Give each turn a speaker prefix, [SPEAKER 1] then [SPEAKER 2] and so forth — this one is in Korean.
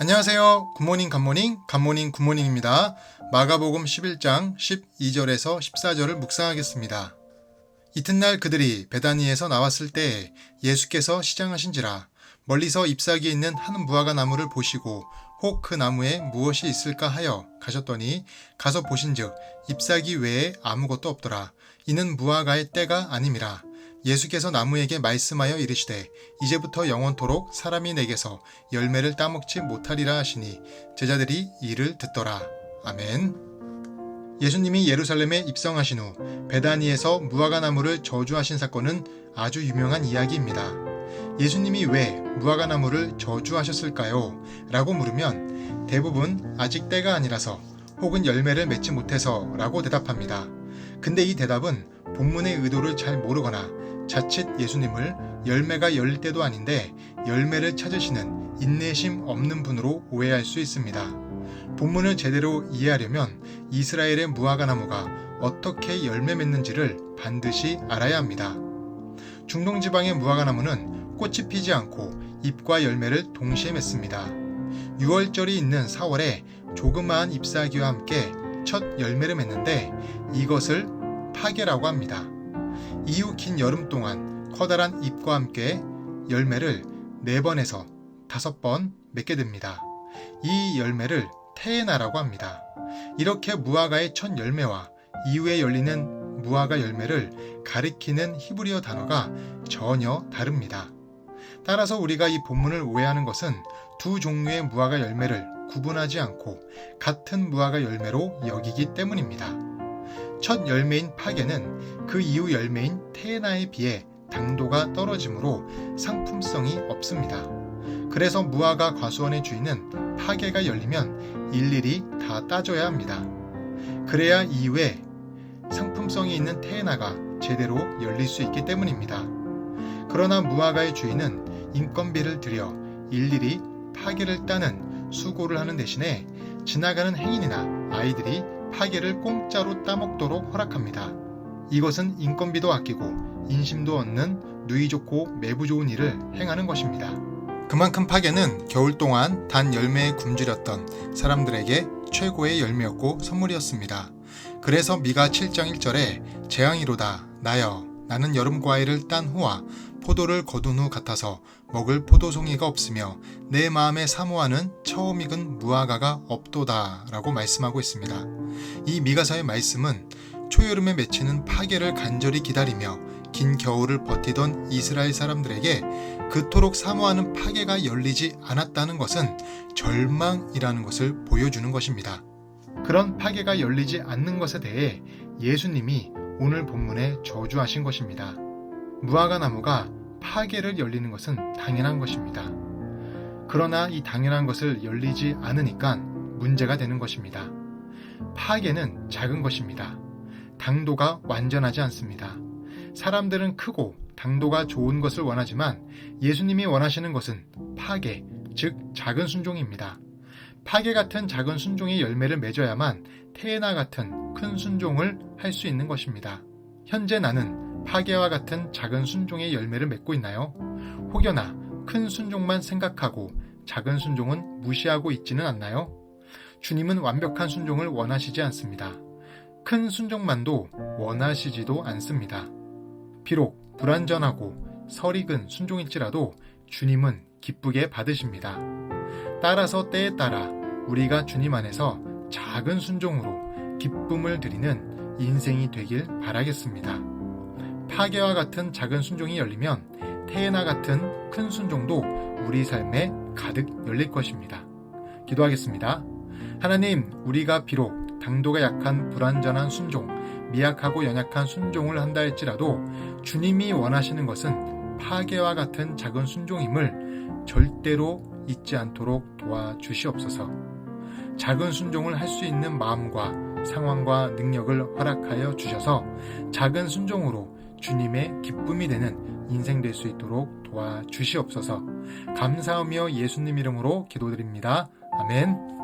[SPEAKER 1] 안녕하세요. 굿모닝 굿모닝 굿모닝 굿모닝입니다. 마가복음 11장 12절에서 14절을 묵상하겠습니다. 이튿날 그들이 베다니에서 나왔을 때 예수께서 시장하신지라 멀리서 잎사귀에 있는 한 무화과 나무를 보시고 혹 그 나무에 무엇이 있을까 하여 가셨더니 가서 보신즉 잎사귀 외에 아무것도 없더라. 이는 무화과의 때가 아님이라. 예수께서 나무에게 말씀하여 이르시되 이제부터 영원토록 사람이 내게서 열매를 따먹지 못하리라 하시니 제자들이 이를 듣더라. 아멘. 예수님이 예루살렘에 입성하신 후 베다니에서 무화과 나무를 저주하신 사건은 아주 유명한 이야기입니다. 예수님이 왜 무화과 나무를 저주하셨을까요? 라고 물으면 대부분 아직 때가 아니라서 혹은 열매를 맺지 못해서 라고 대답합니다. 근데 이 대답은 본문의 의도를 잘 모르거나 자칫 예수님을 열매가 열릴 때도 아닌데 열매를 찾으시는 인내심 없는 분으로 오해할 수 있습니다. 본문을 제대로 이해하려면 이스라엘의 무화과 나무가 어떻게 열매 맺는지를 반드시 알아야 합니다. 중동 지방의 무화과 나무는 꽃이 피지 않고 잎과 열매를 동시에 맺습니다. 6월절이 있는 4월에 조그마한 잎사귀와 함께 첫 열매를 맺는데 이것을 파게라고 합니다. 이후 긴 여름 동안 커다란 잎과 함께 열매를 4번에서 5번 맺게 됩니다. 이 열매를 테에나라고 합니다. 이렇게 무화과의 첫 열매와 이후에 열리는 무화과 열매를 가리키는 히브리어 단어가 전혀 다릅니다. 따라서 우리가 이 본문을 오해하는 것은 두 종류의 무화과 열매를 구분하지 않고 같은 무화과 열매로 여기기 때문입니다. 첫 열매인 파게는 그 이후 열매인 테에나에 비해 당도가 떨어지므로 상품성이 없습니다. 그래서 무화과 과수원의 주인은 파게가 열리면 일일이 다 따줘야 합니다. 그래야 이후에 상품성이 있는 테에나가 제대로 열릴 수 있기 때문입니다. 그러나 무화과의 주인은 인건비를 들여 일일이 파게를 따는 수고를 하는 대신에 지나가는 행인이나 아이들이 파게를 공짜로 따먹도록 허락합니다. 이것은 인건비도 아끼고 인심도 얻는 누이 좋고 매부 좋은 일을 행하는 것입니다. 그만큼 파게는 겨울 동안 단 열매에 굶주렸던 사람들에게 최고의 열매였고 선물이었습니다. 그래서 미가 7장 1절에 재앙이로다 나여 나는 여름 과일을 딴 후와 포도를 거둔 후 같아서 먹을 포도송이가 없으며 내 마음에 사모하는 처음 익은 무화과가 없도다 라고 말씀하고 있습니다. 이 미가서의 말씀은 초여름에 맺히는 파게를 간절히 기다리며 긴 겨울을 버티던 이스라엘 사람들에게 그토록 사모하는 파게가 열리지 않았다는 것은 절망이라는 것을 보여주는 것입니다. 그런 파게가 열리지 않는 것에 대해 예수님이 오늘 본문에 저주하신 것입니다. 무화과 나무가 파게를 열리는 것은 당연한 것입니다. 그러나 이 당연한 것을 열리지 않으니까 문제가 되는 것입니다. 파게는 작은 것입니다. 당도가 완전하지 않습니다. 사람들은 크고 당도가 좋은 것을 원하지만 예수님이 원하시는 것은 파게, 즉 작은 순종입니다. 파게 같은 작은 순종의 열매를 맺어야만 테에나 같은 큰 순종을 할 수 있는 것입니다. 현재 나는 파게와 같은 작은 순종의 열매를 맺고 있나요? 혹여나 큰 순종만 생각하고 작은 순종은 무시하고 있지는 않나요? 주님은 완벽한 순종을 원하시지 않습니다. 큰 순종만도 원하시지도 않습니다. 비록 불완전하고 설익은 순종일지라도 주님은 기쁘게 받으십니다. 따라서 때에 따라 우리가 주님 안에서 작은 순종으로 기쁨을 드리는 인생이 되길 바라겠습니다. 파게와 같은 작은 순종이 열리면 테에나 같은 큰 순종도 우리 삶에 가득 열릴 것입니다. 기도하겠습니다. 하나님, 우리가 비록 당도가 약한 불완전한 순종, 미약하고 연약한 순종을 한다 할지라도 주님이 원하시는 것은 파게와 같은 작은 순종임을 절대로 잊지 않도록 도와주시옵소서. 작은 순종을 할 수 있는 마음과 상황과 능력을 허락하여 주셔서 작은 순종으로 주님의 기쁨이 되는 인생 될 수 있도록 도와주시옵소서. 감사하며 예수님 이름으로 기도드립니다. 아멘.